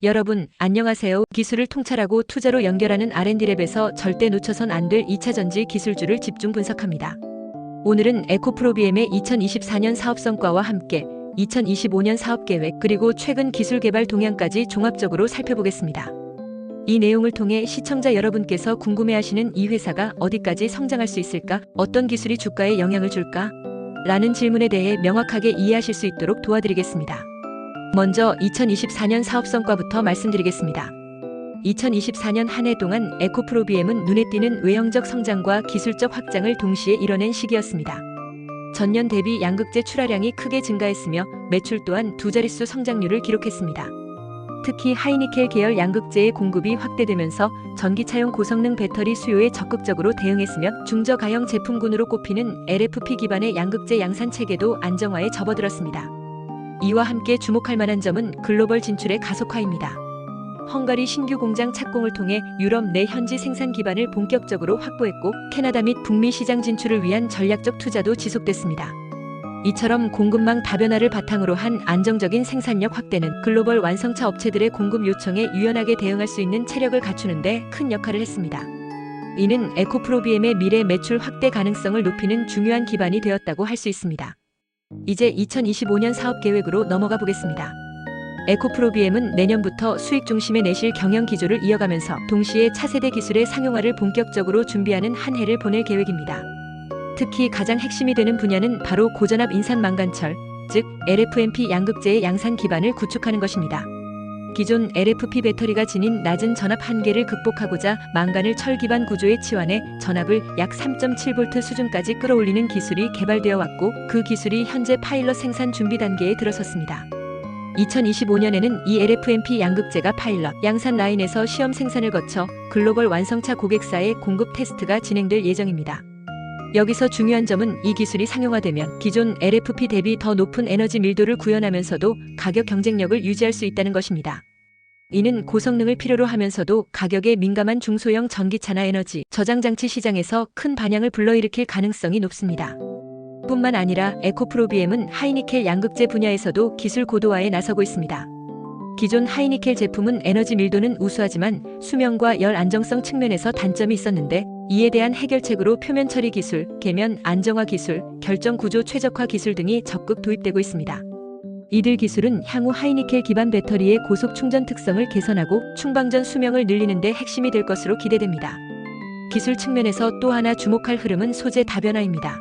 여러분, 안녕하세요. 기술을 통찰하고 투자로 연결하는 R&D랩에서 절대 놓쳐선 안 될 2차 전지 기술주를 집중 분석합니다. 오늘은 에코프로비엠의 2024년 사업 성과와 함께 2025년 사업 계획 그리고 최근 기술 개발 동향까지 종합적으로 살펴보겠습니다. 이 내용을 통해 시청자 여러분께서 궁금해하시는 이 회사가 어디까지 성장할 수 있을까? 어떤 기술이 주가에 영향을 줄까? 라는 질문에 대해 명확하게 이해하실 수 있도록 도와드리겠습니다. 먼저 2024년 사업 성과부터 말씀드리겠습니다. 2024년 한 해 동안 에코프로비엠은 눈에 띄는 외형적 성장과 기술적 확장을 동시에 이뤄낸 시기였습니다. 전년 대비 양극재 출하량이 크게 증가했으며 매출 또한 두 자릿수 성장률을 기록했습니다. 특히 하이니켈 계열 양극재의 공급이 확대되면서 전기차용 고성능 배터리 수요에 적극적으로 대응했으며 중저가형 제품군으로 꼽히는 LFP 기반의 양극재 양산 체계도 안정화에 접어들었습니다. 이와 함께 주목할 만한 점은 글로벌 진출의 가속화입니다. 헝가리 신규 공장 착공을 통해 유럽 내 현지 생산 기반을 본격적으로 확보했고 캐나다 및 북미 시장 진출을 위한 전략적 투자도 지속됐습니다. 이처럼 공급망 다변화를 바탕으로 한 안정적인 생산력 확대는 글로벌 완성차 업체들의 공급 요청에 유연하게 대응할 수 있는 체력을 갖추는 데 큰 역할을 했습니다. 이는 에코프로비엠의 미래 매출 확대 가능성을 높이는 중요한 기반이 되었다고 할 수 있습니다. 이제 2025년 사업 계획으로 넘어가 보겠습니다. 에코프로비엠은 내년부터 수익 중심의 내실 경영 기조를 이어가면서 동시에 차세대 기술의 상용화를 본격적으로 준비하는 한 해를 보낼 계획입니다. 특히 가장 핵심이 되는 분야는 바로 고전압 인산 망간철, 즉 LFMP 양극재의 양산 기반을 구축하는 것입니다. 기존 LFP 배터리가 지닌 낮은 전압 한계를 극복하고자 망간을 철 기반 구조에 치환해 전압을 약 3.7V 수준까지 끌어올리는 기술이 개발되어 왔고 그 기술이 현재 파일럿 생산 준비 단계에 들어섰습니다. 2025년에는 이 LFMP 양극재가 파일럿 양산 라인에서 시험 생산을 거쳐 글로벌 완성차 고객사의 공급 테스트가 진행될 예정입니다. 여기서 중요한 점은 이 기술이 상용화되면 기존 LFP 대비 더 높은 에너지 밀도를 구현하면서도 가격 경쟁력을 유지할 수 있다는 것입니다. 이는 고성능을 필요로 하면서도 가격에 민감한 중소형 전기차나 에너지 저장 장치 시장에서 큰 반향을 불러일으킬 가능성이 높습니다. 뿐만 아니라 에코프로비엠은 하이니켈 양극재 분야에서도 기술 고도화에 나서고 있습니다. 기존 하이니켈 제품은 에너지 밀도는 우수하지만 수명과 열 안정성 측면에서 단점이 있었는데 이에 대한 해결책으로 표면 처리 기술, 계면 안정화 기술, 결정 구조 최적화 기술 등이 적극 도입되고 있습니다. 이들 기술은 향후 하이니켈 기반 배터리의 고속 충전 특성을 개선하고 충방전 수명을 늘리는 데 핵심이 될 것으로 기대됩니다. 기술 측면에서 또 하나 주목할 흐름은 소재 다변화입니다.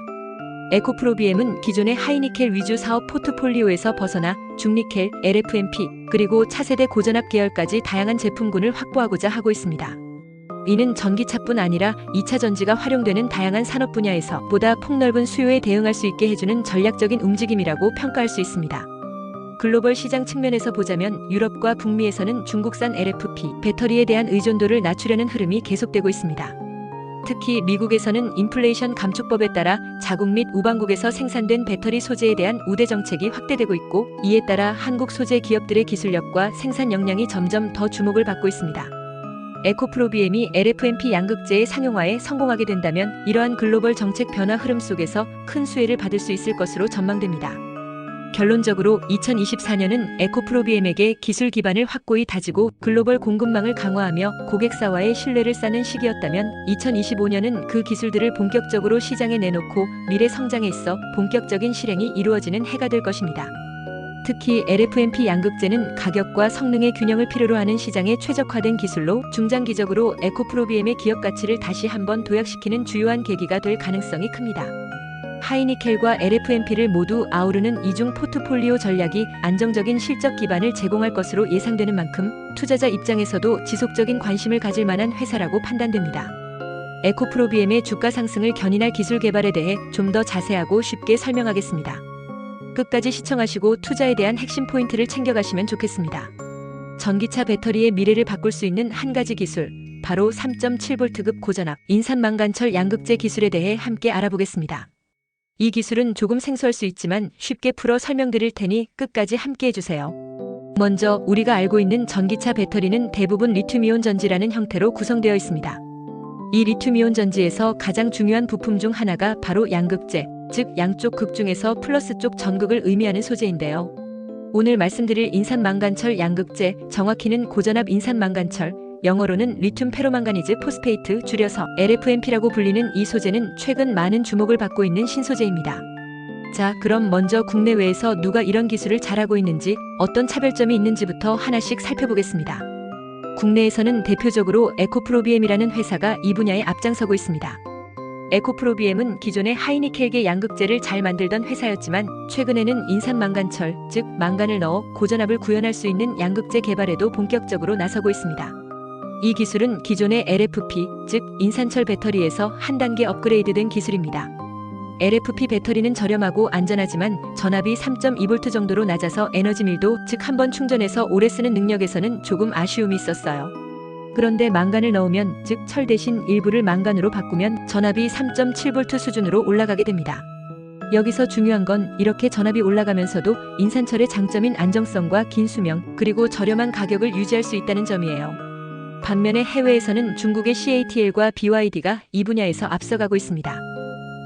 에코프로비엠은 기존의 하이니켈 위주 사업 포트폴리오에서 벗어나 중니켈, LFMP, 그리고 차세대 고전압 계열까지 다양한 제품군을 확보하고자 하고 있습니다. 이는 전기차뿐 아니라 2차 전지가 활용되는 다양한 산업 분야에서 보다 폭넓은 수요에 대응할 수 있게 해주는 전략적인 움직임이라고 평가할 수 있습니다. 글로벌 시장 측면에서 보자면 유럽과 북미에서는 중국산 LFP 배터리에 대한 의존도를 낮추려는 흐름이 계속되고 있습니다. 특히 미국에서는 인플레이션 감축법에 따라 자국 및 우방국에서 생산된 배터리 소재에 대한 우대 정책이 확대되고 있고 이에 따라 한국 소재 기업들의 기술력과 생산 역량이 점점 더 주목을 받고 있습니다. 에코프로비엠이 LFMP 양극재의 상용화에 성공하게 된다면 이러한 글로벌 정책 변화 흐름 속에서 큰 수혜를 받을 수 있을 것으로 전망됩니다. 결론적으로 2024년은 에코프로비엠에게 기술 기반을 확고히 다지고 글로벌 공급망을 강화하며 고객사와의 신뢰를 쌓는 시기였다면 2025년은 그 기술들을 본격적으로 시장에 내놓고 미래 성장에 있어 본격적인 실행이 이루어지는 해가 될 것입니다. 특히 LFMP 양극재는 가격과 성능의 균형을 필요로 하는 시장에 최적화된 기술로 중장기적으로 에코프로비엠의 기업 가치를 다시 한번 도약시키는 주요한 계기가 될 가능성이 큽니다. 하이니켈과 LFMP를 모두 아우르는 이중 포트폴리오 전략이 안정적인 실적 기반을 제공할 것으로 예상되는 만큼 투자자 입장에서도 지속적인 관심을 가질 만한 회사라고 판단됩니다. 에코프로비엠의 주가 상승을 견인할 기술 개발에 대해 좀 더 자세하고 쉽게 설명하겠습니다. 끝까지 시청하시고 투자에 대한 핵심 포인트를 챙겨가시면 좋겠습니다. 전기차 배터리의 미래를 바꿀 수 있는 한 가지 기술, 바로 3.7V급 고전압 인산망간철 양극재 기술에 대해 함께 알아보겠습니다. 이 기술은 조금 생소할 수 있지만 쉽게 풀어 설명드릴 테니 끝까지 함께 해주세요. 먼저 우리가 알고 있는 전기차 배터리는 대부분 리튬이온 전지라는 형태로 구성되어 있습니다. 이 리튬이온 전지에서 가장 중요한 부품 중 하나가 바로 양극재, 즉 양쪽 극 중에서 플러스 쪽 전극을 의미하는 소재인데요. 오늘 말씀드릴 인산망간철 양극재, 정확히는 고전압 인산망간철, 영어로는 리튬 페로망가니즈 포스페이트 줄여서 LFMP라고 불리는 이 소재는 최근 많은 주목을 받고 있는 신소재입니다. 자, 그럼 먼저 국내외에서 누가 이런 기술을 잘하고 있는지, 어떤 차별점이 있는지부터 하나씩 살펴보겠습니다. 국내에서는 대표적으로 에코프로비엠이라는 회사가 이 분야에 앞장서고 있습니다. 에코프로비엠은 기존의 하이니켈계 양극재를 잘 만들던 회사였지만 최근에는 인산망간철, 즉 망간을 넣어 고전압을 구현할 수 있는 양극재 개발에도 본격적으로 나서고 있습니다. 이 기술은 기존의 LFP, 즉 인산철 배터리에서 한 단계 업그레이드된 기술입니다. LFP 배터리는 저렴하고 안전하지만 전압이 3.2V 정도로 낮아서 에너지 밀도, 즉 한 번 충전해서 오래 쓰는 능력에서는 조금 아쉬움이 있었어요. 그런데 망간을 넣으면, 즉 철 대신 일부를 망간으로 바꾸면 전압이 3.7V 수준으로 올라가게 됩니다. 여기서 중요한 건 이렇게 전압이 올라가면서도 인산철의 장점인 안정성과 긴 수명, 그리고 저렴한 가격을 유지할 수 있다는 점이에요. 반면에 해외에서는 중국의 CATL과 BYD가 이 분야에서 앞서가고 있습니다.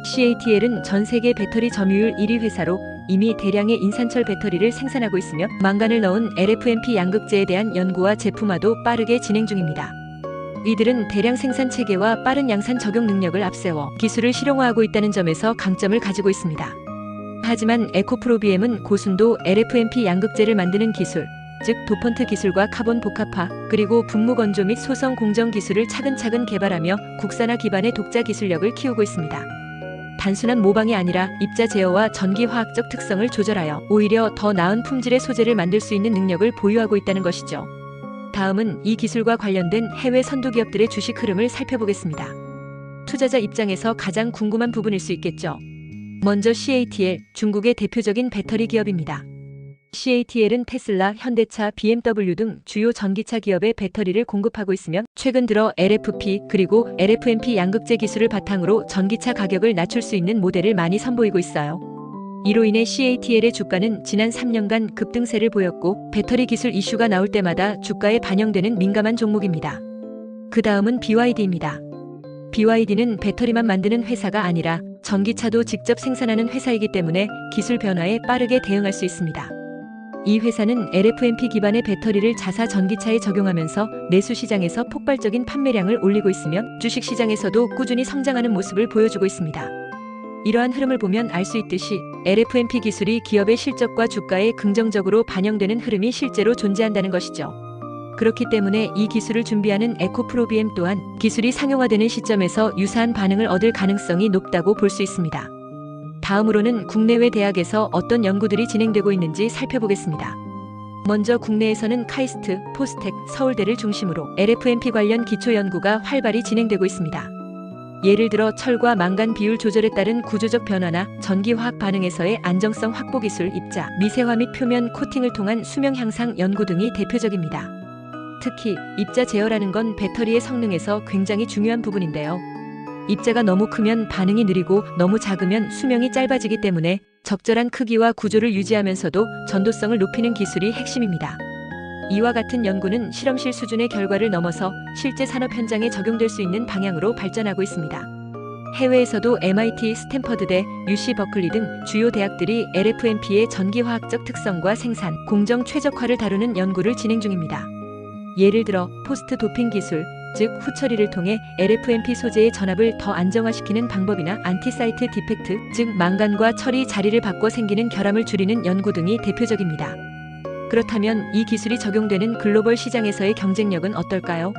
CATL은 전 세계 배터리 점유율 1위 회사로 이미 대량의 인산철 배터리를 생산하고 있으며 망간을 넣은 LFMP 양극재에 대한 연구와 제품화도 빠르게 진행 중입니다. 이들은 대량 생산 체계와 빠른 양산 적용 능력을 앞세워 기술을 실용화하고 있다는 점에서 강점을 가지고 있습니다. 하지만 에코프로비엠은 고순도 LFMP 양극재를 만드는 기술, 즉 도펀트 기술과 카본 복합화, 그리고 분무 건조 및 소성 공정 기술을 차근차근 개발하며 국산화 기반의 독자 기술력을 키우고 있습니다. 단순한 모방이 아니라 입자 제어와 전기 화학적 특성을 조절하여 오히려 더 나은 품질의 소재를 만들 수 있는 능력을 보유하고 있다는 것이죠. 다음은 이 기술과 관련된 해외 선도 기업들의 주식 흐름을 살펴보겠습니다. 투자자 입장에서 가장 궁금한 부분일 수 있겠죠. 먼저 CATL, 중국의 대표적인 배터리 기업입니다. CATL은 테슬라, 현대차, BMW 등 주요 전기차 기업의 배터리를 공급하고 있으며 최근 들어 LFP 그리고 LFMP 양극재 기술을 바탕으로 전기차 가격을 낮출 수 있는 모델을 많이 선보이고 있어요. 이로 인해 CATL의 주가는 지난 3년간 급등세를 보였고 배터리 기술 이슈가 나올 때마다 주가에 반영되는 민감한 종목입니다. 그 다음은 BYD입니다. BYD는 배터리만 만드는 회사가 아니라 전기차도 직접 생산하는 회사이기 때문에 기술 변화에 빠르게 대응할 수 있습니다. 이 회사는 LFMP 기반의 배터리를 자사 전기차에 적용하면서 내수 시장에서 폭발적인 판매량을 올리고 있으며 주식 시장에서도 꾸준히 성장하는 모습을 보여주고 있습니다. 이러한 흐름을 보면 알 수 있듯이 LFMP 기술이 기업의 실적과 주가에 긍정적으로 반영되는 흐름이 실제로 존재한다는 것이죠. 그렇기 때문에 이 기술을 준비하는 에코프로비엠 또한 기술이 상용화되는 시점에서 유사한 반응을 얻을 가능성이 높다고 볼 수 있습니다. 다음으로는 국내외 대학에서 어떤 연구들이 진행되고 있는지 살펴보겠습니다. 먼저 국내에서는 카이스트, 포스텍, 서울대를 중심으로 LFMP 관련 기초 연구가 활발히 진행되고 있습니다. 예를 들어 철과 망간 비율 조절에 따른 구조적 변화나 전기화학 반응에서의 안정성 확보 기술 입자, 미세화 및 표면 코팅을 통한 수명 향상 연구 등이 대표적입니다. 특히 입자 제어라는 건 배터리의 성능에서 굉장히 중요한 부분인데요. 입자가 너무 크면 반응이 느리고 너무 작으면 수명이 짧아지기 때문에 적절한 크기와 구조를 유지하면서도 전도성을 높이는 기술이 핵심입니다. 이와 같은 연구는 실험실 수준의 결과를 넘어서 실제 산업 현장에 적용될 수 있는 방향으로 발전하고 있습니다. 해외에서도 MIT, 스탠퍼드대, UC 버클리 등 주요 대학들이 LFMP의 전기화학적 특성과 생산, 공정 최적화를 다루는 연구를 진행 중입니다. 예를 들어 포스트 도핑 기술, 즉 후처리를 통해 LFMP 소재의 전압을 더 안정화시키는 방법이나 안티사이트 디펙트, 즉 망간과 철이 자리를 바꿔 생기는 결함을 줄이는 연구 등이 대표적입니다. 그렇다면 이 기술이 적용되는 글로벌 시장에서의 경쟁력은 어떨까요?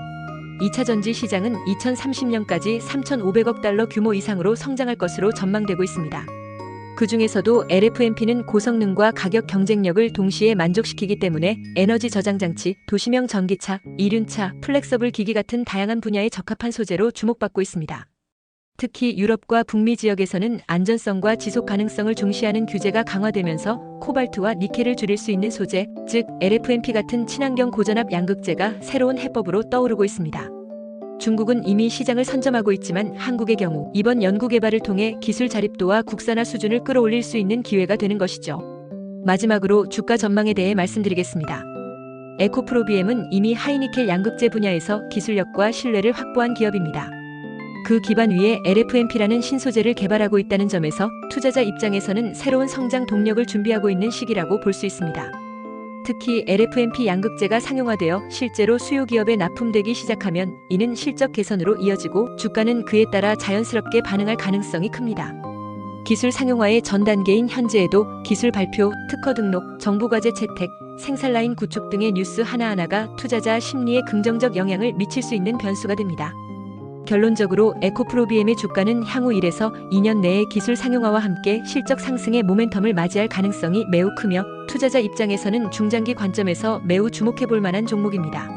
2차 전지 시장은 2030년까지 3,500억 달러 규모 이상으로 성장할 것으로 전망되고 있습니다. 그 중에서도 LFMP는 고성능과 가격 경쟁력을 동시에 만족시키기 때문에 에너지 저장 장치, 도시명 전기차, 이륜차, 플렉서블 기기 같은 다양한 분야에 적합한 소재로 주목받고 있습니다. 특히 유럽과 북미 지역에서는 안전성과 지속 가능성을 중시하는 규제가 강화되면서 코발트와 니켈을 줄일 수 있는 소재, 즉 LFMP 같은 친환경 고전압 양극재가 새로운 해법으로 떠오르고 있습니다. 중국은 이미 시장을 선점하고 있지만 한국의 경우 이번 연구 개발을 통해 기술 자립도와 국산화 수준을 끌어올릴 수 있는 기회가 되는 것이죠. 마지막으로 주가 전망에 대해 말씀드리겠습니다. 에코프로비엠은 이미 하이니켈 양극재 분야에서 기술력과 신뢰를 확보한 기업입니다. 그 기반 위에 LFMP라는 신소재를 개발하고 있다는 점에서 투자자 입장에서는 새로운 성장 동력을 준비하고 있는 시기라고 볼 수 있습니다. 특히 LFMP 양극재가 상용화되어 실제로 수요 기업에 납품되기 시작하면 이는 실적 개선으로 이어지고 주가는 그에 따라 자연스럽게 반응할 가능성이 큽니다. 기술 상용화의 전 단계인 현재에도 기술 발표, 특허 등록, 정부 과제 채택, 생산 라인 구축 등의 뉴스 하나하나가 투자자 심리에 긍정적 영향을 미칠 수 있는 변수가 됩니다. 결론적으로 에코프로비엠의 주가는 향후 1에서 2년 내에 기술 상용화와 함께 실적 상승의 모멘텀을 맞이할 가능성이 매우 크며 투자자 입장에서는 중장기 관점에서 매우 주목해볼 만한 종목입니다.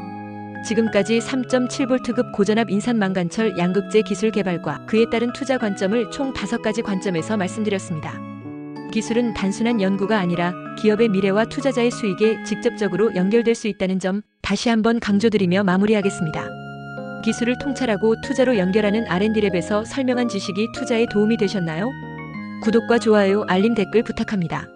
지금까지 3.7V급 고전압 인산망간철 양극재 기술 개발과 그에 따른 투자 관점을 총 5가지 관점에서 말씀드렸습니다. 기술은 단순한 연구가 아니라 기업의 미래와 투자자의 수익에 직접적으로 연결될 수 있다는 점 다시 한번 강조드리며 마무리하겠습니다. 기술을 통찰하고 투자로 연결하는 R&D랩에서 설명한 지식이 투자에 도움이 되셨나요? 구독과 좋아요, 알림 댓글 부탁합니다.